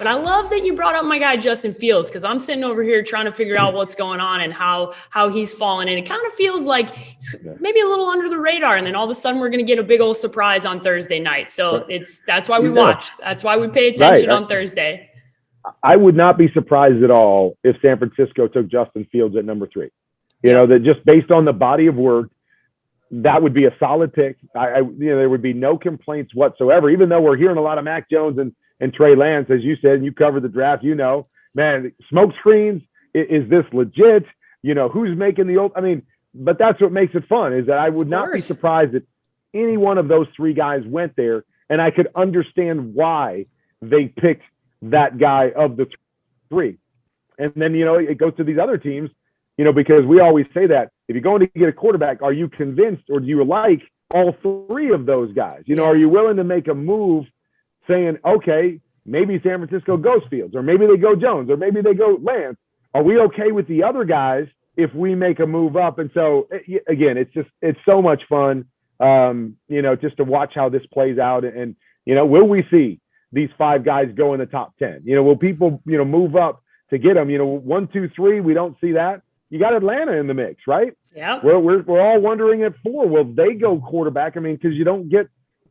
I love that you brought up my guy, Justin Fields, because I'm sitting over here trying to figure out what's going on and how he's fallen. And it kind of feels like it's maybe a little under the radar. And then all of a sudden we're going to get a big old surprise on Thursday night. So that's why we watch. That's why we pay attention on Thursday. I would not be surprised at all if San Francisco took Justin Fields at number 3. You know, that just based on the body of work, that would be a solid pick. There would be no complaints whatsoever, even though we're hearing a lot of Mac Jones and Trey Lance, as you said, and you covered the draft, man, smoke screens. Is this legit? Who's making the old, but that's what makes it fun, is that I would not be surprised if any one of those 3 guys went there, and I could understand why they picked that guy of the 3. And then, it goes to these other teams, because we always say that if you're going to get a quarterback, are you convinced, or do you like all 3 of those guys? Are you willing to make a move saying, okay, maybe San Francisco goes Fields, or maybe they go Jones, or maybe they go Lance? Are we okay with the other guys if we make a move up? And so again, it's so much fun, just to watch how this plays out. And, will we see these 5 guys go in the top 10? Will people, move up to get them? 1, 2, 3, we don't see that. You got Atlanta in the mix, right? Yeah. We're all wondering at 4, will they go quarterback? Because you don't get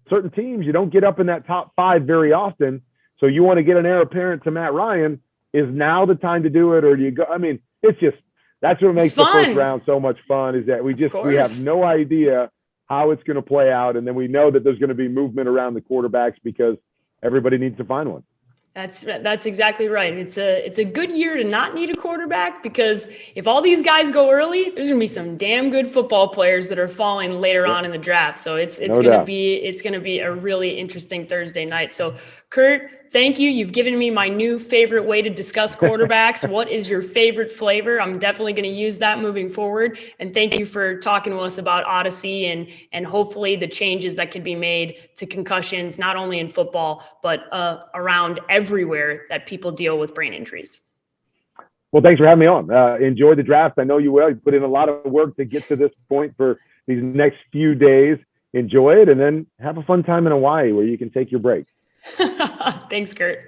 certain teams, you don't get up in that top 5 very often. So you want to get an heir apparent to Matt Ryan. Is now the time to do it, or do you go? It's just, that's what makes the first round so much fun, is that we have no idea how it's going to play out, and then we know that there's going to be movement around the quarterbacks because everybody needs to find one. That's exactly right. It's a good year to not need a quarterback, because if all these guys go early, there's going to be some damn good football players that are falling later on in the draft. So it's going to be a really interesting Thursday night. So Kurt, thank you. You've given me my new favorite way to discuss quarterbacks. What is your favorite flavor? I'm definitely going to use that moving forward. And thank you for talking to us about Odyssey and hopefully the changes that can be made to concussions, not only in football, but around everywhere that people deal with brain injuries. Well, thanks for having me on. Enjoy the draft. I know you will. You put in a lot of work to get to this point for these next few days. Enjoy it, and then have a fun time in Hawaii where you can take your break. Thanks, Kurt.